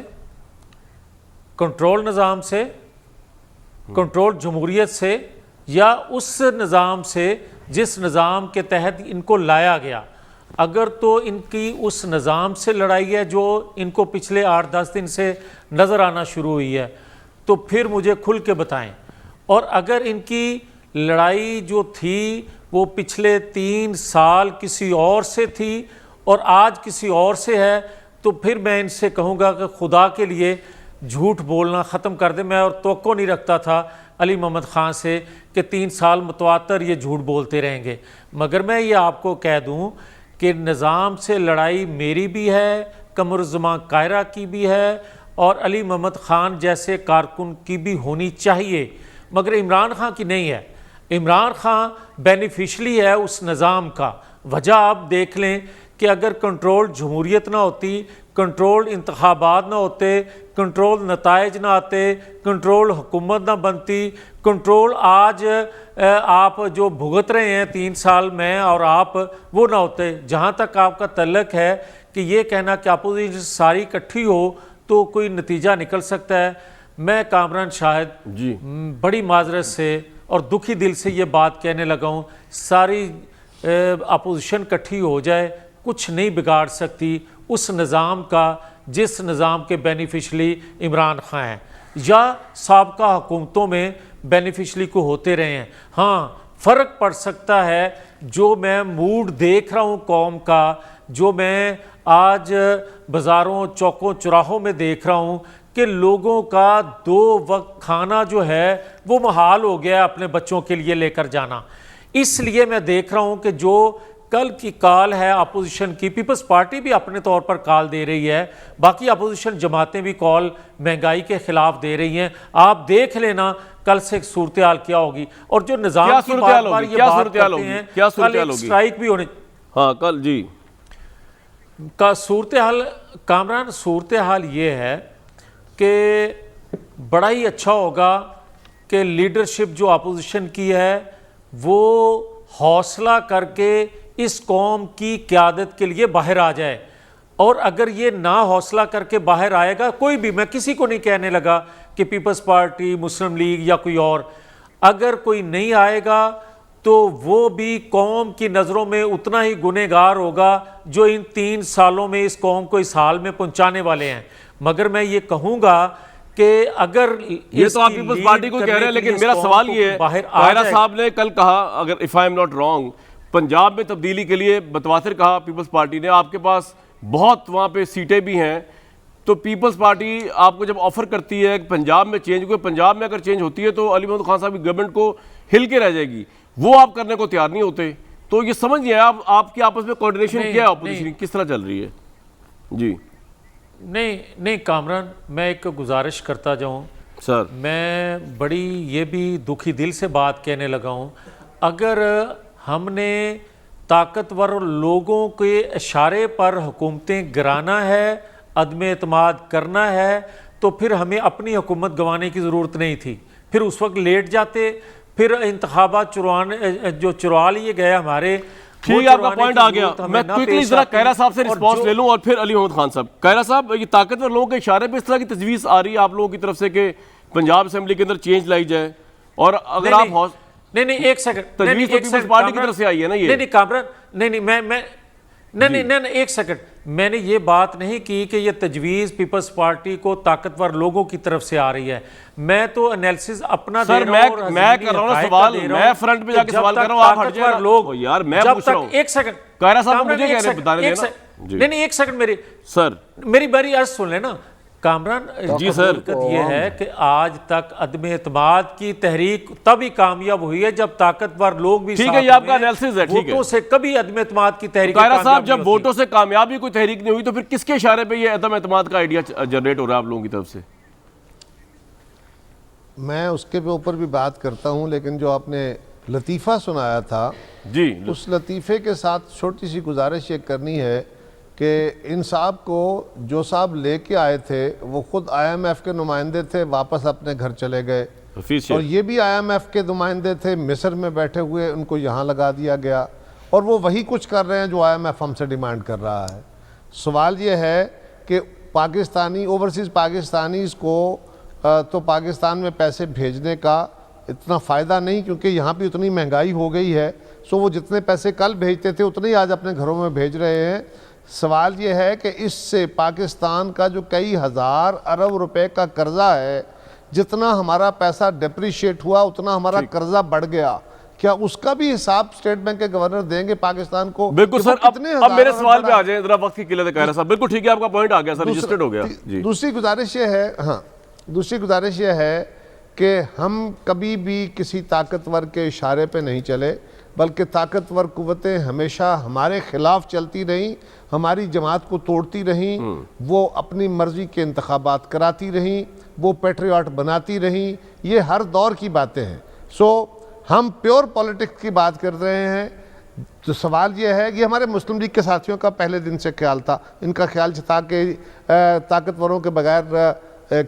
کنٹرول نظام سے، کنٹرول جمہوریت سے، یا اس نظام سے جس نظام کے تحت ان کو لایا گیا؟ اگر تو ان کی اس نظام سے لڑائی ہے جو ان کو پچھلے 8-10 دن سے نظر آنا شروع ہوئی ہے تو پھر مجھے کھل کے بتائیں. اور اگر ان کی لڑائی جو تھی وہ پچھلے 3 سال کسی اور سے تھی اور آج کسی اور سے ہے تو پھر میں ان سے کہوں گا کہ خدا کے لیے جھوٹ بولنا ختم کر دیں. میں اور توقع نہیں رکھتا تھا علی محمد خان سے کہ 3 سال متواتر یہ جھوٹ بولتے رہیں گے، مگر میں یہ آپ کو کہہ دوں کہ نظام سے لڑائی میری بھی ہے، قمر الزمان قاہرہ کی بھی ہے، اور علی محمد خان جیسے کارکن کی بھی ہونی چاہیے، مگر عمران خان کی نہیں ہے. عمران خان بینیفیشلی ہے اس نظام کا. وجہ آپ دیکھ لیں کہ اگر کنٹرول جمہوریت نہ ہوتی، کنٹرول انتخابات نہ ہوتے، کنٹرول نتائج نہ آتے، کنٹرول حکومت نہ بنتی، کنٹرول آج آپ جو بھگت رہے ہیں 3 سال میں اور آپ وہ نہ ہوتے. جہاں تک آپ کا تعلق ہے کہ یہ کہنا کہ اپوزیشن ساری اکٹھی ہو تو کوئی نتیجہ نکل سکتا ہے، میں کامران شاہد جی بڑی معذرت سے اور دکھی دل سے یہ بات کہنے لگا ہوں، ساری اپوزیشن اکٹھی ہو جائے کچھ نہیں بگاڑ سکتی اس نظام کا جس نظام کے بینیفیشلی عمران خان ہیں یا سابقہ حکومتوں میں بینیفیشلی کو ہوتے رہے ہیں. ہاں فرق پڑ سکتا ہے. جو میں موڈ دیکھ رہا ہوں قوم کا، جو میں آج بازاروں چوکوں چوراہوں میں دیکھ رہا ہوں کہ لوگوں کا 2 وقت کھانا جو ہے وہ محال ہو گیا اپنے بچوں کے لیے لے کر جانا. اس لیے میں دیکھ رہا ہوں کہ جو کل کی کال ہے اپوزیشن کی، پیپلز پارٹی بھی اپنے طور پر کال دے رہی ہے، باقی اپوزیشن جماعتیں بھی کال مہنگائی کے خلاف دے رہی ہیں. آپ دیکھ لینا کل سے صورتحال کیا ہوگی. اور جو نظام کی بار بار یہ بات کرتے ہیں کل ایک اسٹرائک بھی ہونے، ہاں کل جی کا صورتحال کامران، صورتحال یہ ہے کہ بڑا ہی اچھا ہوگا کہ لیڈرشپ جو اپوزیشن کی ہے وہ حوصلہ کر کے اس قوم کی قیادت کے لیے باہر آ جائے، اور اگر یہ نہ حوصلہ کر کے باہر آئے گا کوئی بھی، میں کسی کو نہیں کہنے لگا کہ پیپلز پارٹی، مسلم لیگ یا کوئی اور، اگر کوئی نہیں آئے گا تو وہ بھی قوم کی نظروں میں اتنا ہی گنہگار ہوگا جو ان 3 سالوں میں اس قوم کو اس حال میں پہنچانے والے ہیں۔ مگر میں یہ کہوں گا کہ اگر یہ تو آپ پیپلز پارٹی کو کہہ رہے ہیں، لیکن میرا سوال یہ ہے، قاہرہ صاحب نے کل کہا، اگر if I am not wrong، Punjab میں تبدیلی کے لیے متواتر کہا پیپلز پارٹی نے، آپ کے پاس بہت وہاں پہ سیٹیں بھی ہیں، تو پیپلز پارٹی آپ کو جب آفر کرتی ہے کہ پنجاب میں چینج ہوئے، پنجاب میں اگر چینج ہوتی ہے تو علی محمد خان صاحب کی گورنمنٹ کو ہل کے رہ جائے گی، وہ آپ کرنے کو تیار نہیں ہوتے، تو یہ سمجھ نہیں آیا آپ کی آپس میں کوارڈینیشن کیا ہے، اپوزیشن کس طرح چل رہی ہے؟ جی نہیں کامران، میں ایک گزارش کرتا جاؤں سر، میں بڑی یہ بھی دکھی دل سے بات کہنے لگا ہوں، اگر ہم نے طاقتور لوگوں کے اشارے پر حکومتیں گرانا ہے، عدم اعتماد کرنا ہے، تو پھر ہمیں اپنی حکومت گنوانے کی ضرورت نہیں تھی، پھر اس وقت لیٹ جاتے، پھر انتخابات چروا لیے گئے ہمارے۔ ٹھیک ہے، آپ کا پوائنٹ آ گیا۔ میں کوئکلی ذرا قاہرہ صاحب سے رسپانس لے لوں اور پھر علی محمد خان صاحب۔ قاہرہ صاحب، یہ طاقتور لوگوں کے اشارے پہ اس طرح کی تجویز آ رہی ہے آپ لوگوں کی طرف سے کہ پنجاب اسمبلی کے اندر چینج لائی جائے، اور اگر آپ نہیں ایک سیکنڈ، تجویز تو پیپلز پارٹی کی طرف سے آئی ہے نا یہ؟ نہیں کامران، نہیں ایک سیکنڈ، میں نے یہ بات نہیں کی کہ یہ تجویز پیپلز پارٹی کو طاقتور لوگوں کی طرف سے آ رہی ہے، میں تو انیلسز اپنا دے رہا ہوں اور میں کر رہا ہوں سوال، میں فرنٹ پہ جا کے سوال کر رہا ہوں، آپ ہٹ جائیں لوگ یار، میں پوچھ رہا ہوں۔ ایک سیکنڈ قاہرہ صاحب کو مجھے کہہ رہے بتانے دینا۔ نہیں ایک سیکنڈ، میری باری عرض سن لینا کامران جی سر۔ حقیقت یہ ہے کہ آج تک عدم اعتماد کی تحریک تبھی کامیاب ہوئی ہے جب طاقتور لوگ بھی ٹھیک ہے، یہ آپ کا انالیسس ہے، ٹھیک ہے۔ ووٹوں سے کبھی عدم اعتماد کی تحریک قاہرہ صاحب، جب ووٹوں سے کامیابی کوئی تحریک نہیں ہوئی تو پھر کس کے اشارے پہ یہ عدم اعتماد کا آئیڈیا جنریٹ ہو رہا ہے آپ لوگوں کی طرف سے؟ میں اس کے اوپر بھی بات کرتا ہوں، لیکن جو آپ نے لطیفہ سنایا تھا جی، اس لطیفے کے ساتھ چھوٹی سی گزارش یہ کرنی ہے کہ ان صاحب کو جو صاحب لے کے آئے تھے وہ خود IMF کے نمائندے تھے، واپس اپنے گھر چلے گئے، اور یہ بھی IMF کے نمائندے تھے، مصر میں بیٹھے ہوئے، ان کو یہاں لگا دیا گیا، اور وہ وہی کچھ کر رہے ہیں جو IMF ہم سے ڈیمانڈ کر رہا ہے۔ سوال یہ ہے کہ پاکستانی اوورسیز پاکستانیز کو تو پاکستان میں پیسے بھیجنے کا اتنا فائدہ نہیں، کیونکہ یہاں بھی اتنی مہنگائی ہو گئی ہے، سو وہ جتنے پیسے کل بھیجتے تھے اتنے ہی آج اپنے گھروں میں بھیج رہے ہیں۔ سوال یہ ہے کہ اس سے پاکستان کا جو کئی ہزار ارب روپے کا قرضہ ہے، جتنا ہمارا پیسہ ڈیپریشیٹ ہوا اتنا ہمارا قرضہ بڑھ گیا، کیا اس کا بھی حساب اسٹیٹ بینک کے گورنر دیں گے پاکستان کو؟ بالکل سر، اب میرے سوال پہ آ جائیں، ذرا وقت کی قلت ہے قاہرہ صاحب۔ بالکل ٹھیک ہے، آپ کا پوائنٹ آ گیا سر، رجسٹرڈ ہو گیا۔ دوسری گزارش یہ ہے کہ ہم کبھی بھی کسی طاقتور کے اشارے پہ نہیں چلے، بلکہ طاقتور قوتیں ہمیشہ ہمارے خلاف چلتی رہیں، ہماری جماعت کو توڑتی رہیں، وہ اپنی مرضی کے انتخابات کراتی رہیں، وہ پیٹریوٹ بناتی رہیں، یہ ہر دور کی باتیں ہیں۔ سو ہم پیور پولیٹکس کی بات کر رہے ہیں، تو سوال یہ ہے کہ ہمارے مسلم لیگ کے ساتھیوں کا پہلے دن سے خیال تھا، ان کا خیال تھا کہ طاقتوروں کے بغیر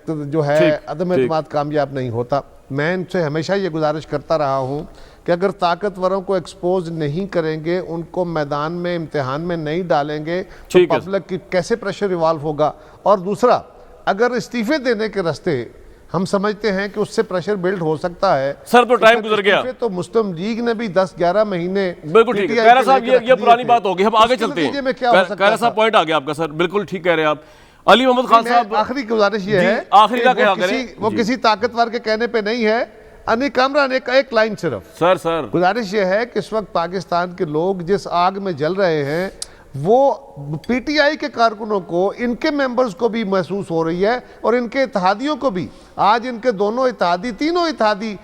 جو ہے عدم اعتماد کامیاب نہیں ہوتا۔ میں ان سے ہمیشہ یہ گزارش کرتا رہا ہوں کہ اگر طاقتوروں کو ایکسپوز نہیں کریں گے، ان کو میدان میں امتحان میں نہیں ڈالیں گے تو پبلک کی کیسے پریشر ایوالو ہوگا؟ اور دوسرا، اگر استعفے دینے کے راستے ہم سمجھتے ہیں کہ اس سے پریشر بلڈ ہو سکتا ہے، سر تو ٹائم گزر گیا، تو مسلم لیگ نے بھی 10-11 مہینے۔ بالکل ٹھیک ہے قاہرہ صاحب، یہ پرانی بات ہوگی، ہم آگے چلتے ہیں۔ قاہرہ صاحب پوائنٹ آ گیا آپ کا سر، بالکل ٹھیک کہہ رہے ہیں آپ۔ علی محمد خان صاحب، آخری گزارش یہ ہے آخری کا کیا کریں، وہ کسی طاقتور کے کہنے پہ نہیں ہے، انی کامران ایک لائن صرف سر گزارش یہ ہے کہ اس وقت پاکستان کے لوگ جس آگ میں جل رہے ہیں، وہ پی ٹی آئی کے کارکنوں کو، ان کے ممبرز کو بھی محسوس ہو رہی ہے، اور ان کے اتحادیوں کو بھی۔ آج ان کے تینوں اتحادی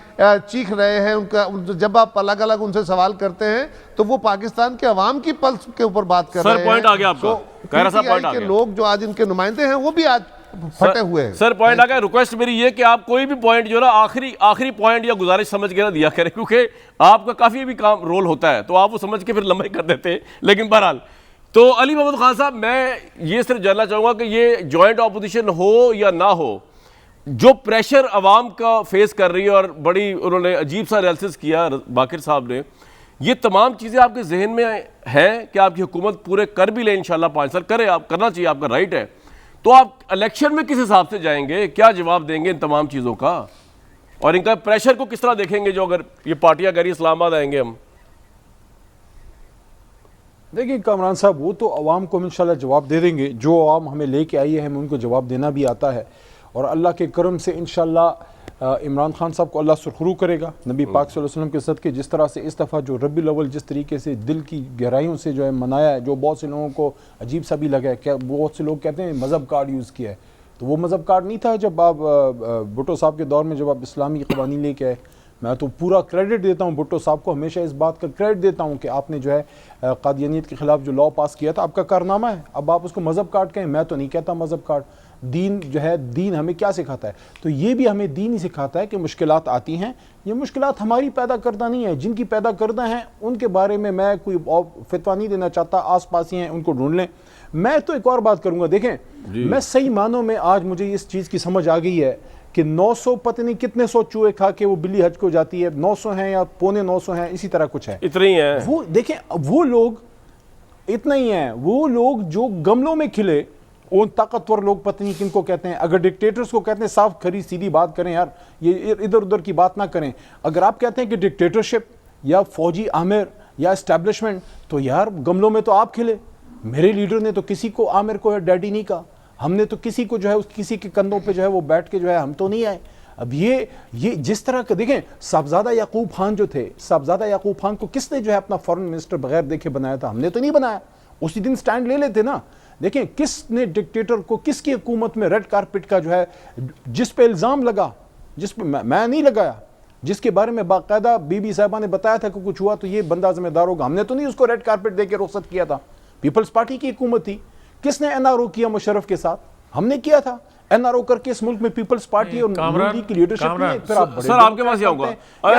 چیخ رہے ہیں، ان کا جب آپ الگ الگ ان سے سوال کرتے ہیں تو وہ پاکستان کے عوام کی پلس کے اوپر بات کر رہے ہیں۔ سر پوائنٹ آ گیا آپ کا، قاہرہ صاحب پوائنٹ آ گیا۔ لوگ جو آج ان کے نمائندے ہیں وہ بھی آج پھٹے ہوئے ہیں۔ سر پوائنٹ آ گیا، ریکویسٹ میری یہ کہ آپ کوئی بھی پوائنٹ جو نا آخری پوائنٹ یا گزارش سمجھ کے نہ دیا کریں، کیونکہ آپ کا کافی بھی کام رول ہوتا ہے تو آپ وہ سمجھ کے پھر لمبے کر دیتے ہیں۔ لیکن بہرحال تو علی محمد خان صاحب، میں یہ صرف جاننا چاہوں گا کہ یہ جوائنٹ اپوزیشن ہو یا نہ ہو، جو پریشر عوام کا فیس کر رہی ہے اور بڑی انہوں نے عجیب سا انالیسس کیا باقر صاحب نے، یہ تمام چیزیں آپ کے ذہن میں ہیں کہ آپ کی حکومت پورے کر بھی لیں انشاءاللہ 5 سال کرے، آپ کرنا چاہیے، آپ کا رائٹ ہے، تو آپ الیکشن میں کس حساب سے جائیں گے، کیا جواب دیں گے ان تمام چیزوں کا، اور ان کا پریشر کو کس طرح دیکھیں گے جو اگر یہ پارٹیاں اگر اسلام آباد آئیں گے ہم؟ دیکھیں کامران صاحب، وہ تو عوام کو ہم انشاءاللہ جواب دے دیں گے، جو عوام ہمیں لے کے آئی ہے ہمیں ان کو جواب دینا بھی آتا ہے، اور اللہ کے کرم سے انشاءاللہ عمران خان صاحب کو اللہ سرخرو کرے گا نبی پاک صلی اللہ علیہ وسلم کے صدقے، جس طرح سے اس دفعہ جو ربیع الاول جس طریقے سے دل کی گہرائیوں سے جو ہے منایا ہے، جو بہت سے لوگوں کو عجیب سا بھی لگا ہے، کہ بہت سے لوگ کہتے ہیں مذہب کارڈ یوز کیا ہے، تو وہ مذہب کارڈ نہیں تھا جب آپ بھٹو صاحب کے دور میں جب آپ اسلامی قوانین لے کے آئے۔ میں تو پورا کریڈٹ دیتا ہوں بھٹو صاحب کو، ہمیشہ اس بات کا کریڈٹ دیتا ہوں کہ آپ نے جو ہے قادیانیت کے خلاف جو لاء پاس کیا تھا، آپ کا کارنامہ ہے، اب آپ اس کو مذہب کارڈ کہیں، میں تو نہیں کہتا مذہب کارڈ۔ دین جو ہے، دین ہمیں کیا سکھاتا ہے؟ تو یہ بھی ہمیں دین ہی سکھاتا ہے کہ مشکلات آتی ہیں، یہ مشکلات ہماری پیدا کردہ نہیں ہیں، جن کی پیدا کردہ ہیں ان کے بارے میں کوئی فتویٰ نہیں دینا چاہتا، آس پاس ہی ہیں ان کو ڈھونڈ لیں۔ میں تو ایک اور بات کروں گا، دیکھیں میں صحیح معنوں میں آج مجھے اس چیز کی سمجھ آ گئی ہے کہ 900 پتہ نہیں کتنے سو چوہے کھا کے وہ بلی حج کو جاتی ہے، 900 ہیں یا 950 ہیں، اسی طرح کچھ ہے، اتنے ہی ہیں۔ وہ دیکھیں وہ لوگ اتنا ہی ہیں، وہ لوگ جو گملوں میں کھلے، وہ طاقتور لوگ پتہ نہیں کن کو کہتے ہیں، اگر ڈکٹیٹرز کو کہتے ہیں صاف کھری سیدھی بات کریں یار، یہ ادھر ادھر کی بات نہ کریں۔ اگر آپ کہتے ہیں کہ ڈکٹیٹرشپ یا فوجی آمر یا اسٹیبلشمنٹ، تو یار گملوں میں تو آپ کھلے، میرے لیڈر نے تو کسی کو آمر کو ڈیڈی نہیں کہا، ہم نے تو کسی کو جو ہے کسی کے کندھوں پہ جو ہے وہ بیٹھ کے جو ہے ہم تو نہیں آئے۔ اب یہ جس طرح کا دیکھیں، صاحبزادہ یعقوب خان جو تھے، صاحبزادہ یعقوب خان کو کس نے جو ہے اپنا فارن منسٹر بغیر دیکھے بنایا تھا؟ ہم نے تو نہیں بنایا، اسی دن سٹینڈ لے لیتے نا۔ دیکھیں کس نے ڈکٹیٹر کو، کس کی حکومت میں ریڈ کارپٹ کا جو ہے جس پہ الزام لگا، جس پہ میں نہیں لگایا، جس کے بارے میں باقاعدہ بی بی صاحبہ نے بتایا تھا کہ کچھ ہوا تو یہ بندہ ذمہ دار ہوگا، ہم نے تو نہیں اس کو ریڈ کارپٹ دے کے رخصت کیا تھا، پیپلز پارٹی کی حکومت تھی۔ کس نے این آر او کیا مشرف کے ساتھ؟ ہم نے کیا تھا۔ این آر او کر کے اس ملک میں پیپلز پارٹی اور نون لیگ کی لیڈرشپ میں پھر آپ بڑے سر آپ کے پاس ہی آؤں گا،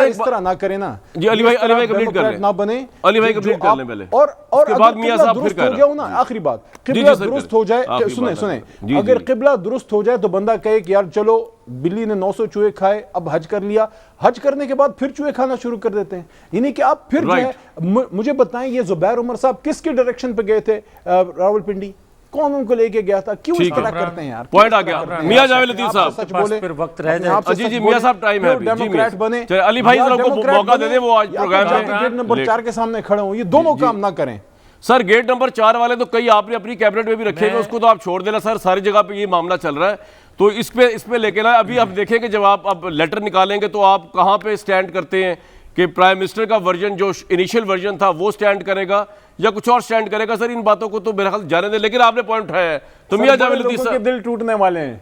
اس طرح نہ کریں نا جی علی بھائی کمپلیٹ کر لیں، نہ بنے، علی بھائی کمپلیٹ کر لیں پہلے، اور اس کے بعد میاں صاحب پھر درست ہو گیا ہو نا، آخری بات، قبلہ درست ہو جائے، سنیں اگر قبلہ درست ہو جائے تو بندہ کہے کہ یار چلو بلی نے 900 چوہے کھائے، اب حج کر لیا، حج کرنے کے بعد پھر چوہے کھانا شروع کر دیتے ہیں۔ یعنی کہ آپ پھر جو ہے مجھے بتائیں یہ زبیر عمر صاحب کس کے ڈائریکشن پہ گئے تھے راول پنڈی؟ کون ان کو لے کے گیا تھا؟ کیوں اس طرح کرتے ہیں یار؟ پوائنٹ آ گیا۔ میاں جاوید لطیف صاحب سچ بولے، پھر وقت رہ جائے۔ جی جی میاں صاحب ٹائم ہے ابھی، جی ڈیموکریٹ بنے، چلے علی بھائی ذرا کو موقع دے دیں، وہ آج پروگرام میں گیٹ نمبر 4 کے سامنے کھڑے ہوں، یہ دونوں کام نہ کریں۔ سر گیٹ نمبر 4 والے تو کئی آپ نے اپنی کیبنٹ میں بھی رکھے ہوئے، اس کو تو آپ چھوڑ دینا سر، ساری جگہ پہ یہ معاملہ چل رہا ہے، تو اس پہ لے کے نا ابھی آپ دیکھیں کہ جب آپ اب لیٹر نکالیں گے تو آپ کہاں پہ سٹینڈ کرتے ہیں، کہ پرائم منسٹر کا ورژن جو انیشل ورژن تھا وہ سٹینڈ کرے گا یا کچھ اور سٹینڈ کرے گا؟ سر ان باتوں کو تو میرے خیال جانے دیں، لیکن آپ نے پوائنٹ اٹھایا ہے تو میاں جاوید لطیف لوگوں کے صاحب، دل ٹوٹنے والے ہیں،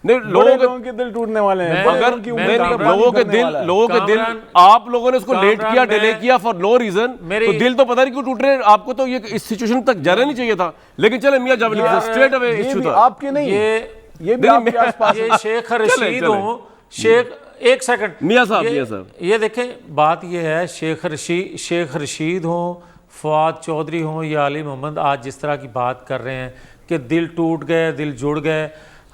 نہیں لوگوں کے دل ٹوٹنے والے ہیں، اگر لوگوں کے دل آپ لوگوں نے اس کو لیٹ کیا، ڈیلے کیا فار نو ریزن، تو دل تو پتہ نہیں کیوں ٹوٹ رہے ہیں آپ کو، تو یہ اس سچویشن تک جانا نہیں چاہیے تھا، لیکن چلے میاں جاوید لطیف صاحب اسٹریٹ اوے ایشو تھا آپ کے نہیں، یہ بھی آپ کے آس پاس یہ شیخ رشید ہوں، شیخ ایک سیکنڈ میاں صاحب یہ دیکھیں بات یہ ہے، شیخ رشید ہوں، فواد چودھری ہوں یا علی محمد آج جس طرح کی بات کر رہے ہیں کہ دل ٹوٹ گئے، دل جڑ گئے،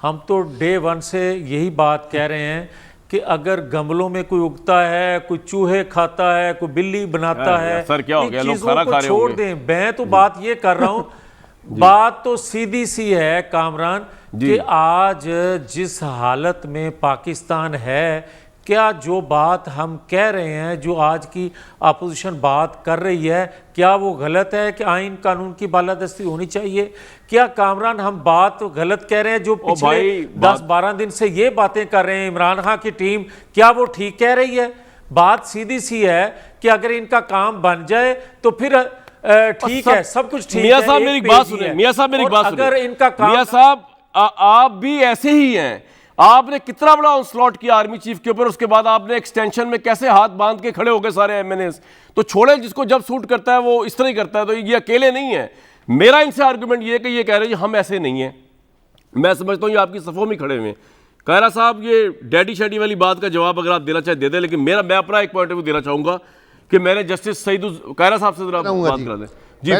ہم تو ڈے 1 سے یہی بات کہہ رہے ہیں کہ اگر گملوں میں کوئی اگتا ہے، کوئی چوہے کھاتا ہے، کوئی بلی بناتا ہے، سر کیا ہو گیا، ان لوگ چیزوں کھانا کو کھا رہے چھوڑ ہوں گے۔ دیں۔ میں تو بات یہ کر رہا ہوں، بات تو سیدھی سی ہے کامران، کہ آج جس حالت میں پاکستان ہے، کیا جو بات ہم کہہ رہے ہیں، جو آج کی اپوزیشن بات کر رہی ہے، کیا وہ غلط ہے کہ آئین قانون کی بالادستی ہونی چاہیے؟ کیا کامران ہم بات غلط کہہ رہے ہیں جو پچھلے 10-12 دن سے یہ باتیں کر رہے ہیں عمران خان کی ٹیم، کیا وہ ٹھیک کہہ رہی ہے؟ بات سیدھی سی ہے کہ اگر ان کا کام بن جائے تو پھر ٹھیک ہے، سب کچھ ٹھیک ہے۔ میاں صاحب میری ایک بات سنیں، میاں صاحب میری ایک بات سنیں، اگر ان کا کام، میاں صاحب آپ بھی ایسے ہی ہیں، آپ نے کتنا بڑا سلاٹ کیا آرمی چیف کے اوپر، اس کے بعد آپ نے ایکسٹینشن میں کیسے ہاتھ باندھ کے کھڑے ہو گئے سارے ایم این ایز، تو چھوڑے جس کو جب سوٹ کرتا ہے وہ اس طرح ہی کرتا ہے، تو یہ اکیلے نہیں ہیں۔ میرا ان سے آرگومنٹ یہ ہے کہ یہ کہہ رہے ہیں ہم ایسے نہیں ہیں، میں سمجھتا ہوں یہ آپ کی صفوں میں کھڑے ہوئے ہیں۔ قاہرہ صاحب یہ ڈیڈی شیڈی والی بات کا جواب اگر آپ دینا چاہے دے دیں، لیکن میں اپنا ایک پوائنٹ آف ویو دینا چاہوں گا کہ میں نے جسٹس سعید قاہرہ صاحب سے ذرا بات کرا دیں۔ جی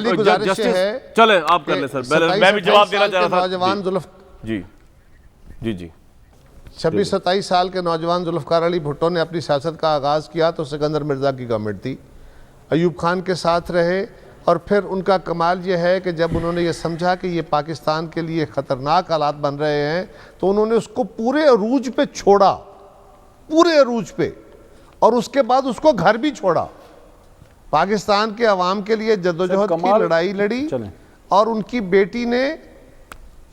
جسٹس چلیں آپ کر لیں سر، میں بھی جواب دینا چاہ رہا تھا۔ جی جی جی 26-27 سال کے نوجوان ذوالفقار علی بھٹو نے اپنی سیاست کا آغاز کیا تو سکندر مرزا کی گورنمنٹ تھی، ایوب خان کے ساتھ رہے، اور پھر ان کا کمال یہ ہے کہ جب انہوں نے یہ سمجھا کہ یہ پاکستان کے لیے خطرناک حالات بن رہے ہیں تو انہوں نے اس کو پورے عروج پہ چھوڑا، پورے عروج پہ، اور اس کے بعد اس کو گھر بھی چھوڑا، پاکستان کے عوام کے لیے جدوجہد کی لڑائی لڑی، اور ان کی بیٹی نے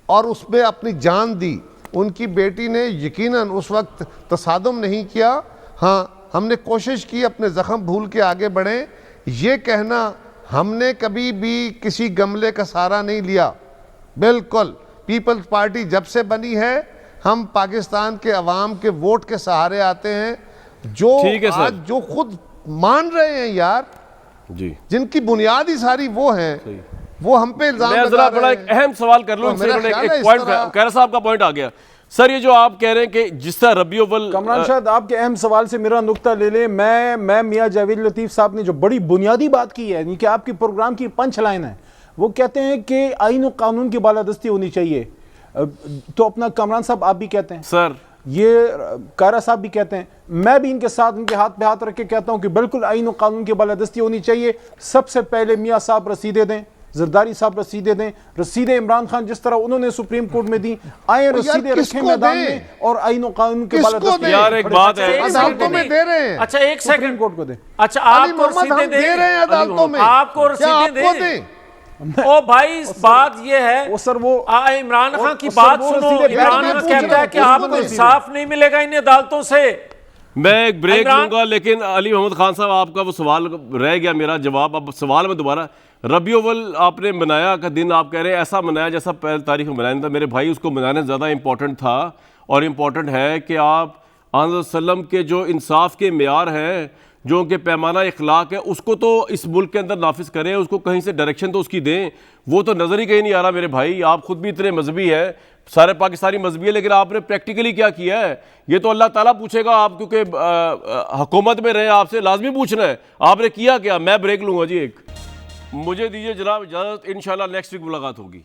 اور اس میں اپنی جان دی۔ ان کی بیٹی نے یقیناً اس وقت تصادم نہیں کیا، ہاں ہم نے کوشش کی اپنے زخم بھول کے آگے بڑھیں۔ یہ کہنا ہم نے کبھی بھی کسی گملے کا سہارا نہیں لیا، بالکل پیپلز پارٹی جب سے بنی ہے ہم پاکستان کے عوام کے ووٹ کے سہارے آتے ہیں، جو آج جو خود مان رہے ہیں یار، جی جن کی بنیاد ہی ساری وہ ہیں، وہ ہم پہ الزام میں ذرا بڑا ایک اہم سوال کر لوں، ایک پوائنٹ خیر صاحب کا پوائنٹ آ گیا سر، یہ جو آپ کہہ رہے ہیں کہ جس طرح ربیع الاول، کامران شاہد آپ کے اہم سوال سے میرا نقطہ لے لیں، میں میاں جاوید لطیف صاحب نے جو بڑی بنیادی بات کی ہے، یعنی کہ آپ کی پروگرام کی پنچ لائن ہے، وہ کہتے ہیں کہ آئین و قانون کی بالادستی ہونی چاہیے، تو اپنا کامران صاحب آپ بھی کہتے ہیں، سر یہ کارا صاحب بھی کہتے ہیں، میں بھی ان کے ساتھ ان کے ہاتھ پہ ہاتھ رکھ کے کہتا ہوں کہ بالکل آئین و قانون کی بالادستی ہونی چاہیے۔ سب سے پہلے میاں صاحب رسیدیں دیں، زرداری صاحب رسیدیں دیں، رسیدیں عمران خان جس طرح انہوں نے سپریم کورٹ میں دی، آئیں رسیدیں رکھیں میدان میں اور آئین و قانون کے بالادستی۔ یار ایک بات ہے، عدالتوں میں دے رہے ہیں، اچھا ایک سپریم سیکنڈ، کورٹ کو دیں، اچھا علی آپ کو محمد رسیدیں ہم دے رہے ہیں دیں، عدالتوں میں، آپ کو کیا رسیدیں آپ کو دیں؟ دیں؟ او بھائی بات یہ ہے، وہ سر وہ عمران خان کی سر بات وہ سنو، رسیدیں عمران میں خان پوچھ کہتا رہا ہے ہوں، کہ اس آپ کو کو دیں۔ انصاف نہیں ملے گا ان عدالتوں سے۔ میں ایک بریک عمران لوں گا، لیکن علی محمد خان صاحب آپ کا وہ سوال رہ گیا، میرا جواب اب سوال میں دوبارہ، ربیع الاول آپ نے منایا کا دن آپ کہہ رہے ہیں ایسا منایا جیسا پہلی تاریخ میں منایا نہیں تھا، میرے بھائی اس کو منانا زیادہ امپورٹنٹ تھا، اور امپورٹنٹ ہے کہ آپ آن وسلم کے جو انصاف کے معیار ہیں، جو ان کے پیمانہ اخلاق ہے، اس کو تو اس ملک کے اندر نافذ کریں، اس کو کہیں سے ڈائریکشن تو اس کی دیں، وہ تو نظر ہی کہیں نہیں آ رہا میرے بھائی۔ آپ خود بھی اتنے مذہبی ہیں، سارے پاکستانی مذہبی ہے، لیکن آپ نے پریکٹیکلی کیا کیا ہے یہ تو اللہ تعالیٰ پوچھے گا، آپ کیونکہ حکومت میں رہے آپ سے لازمی پوچھنا ہے آپ نے کیا کیا۔ میں بریک لوں گا جی ایک، مجھے دیجیے جناب اجازت، انشاءاللہ نیکسٹ ویک ملاقات ہوگی۔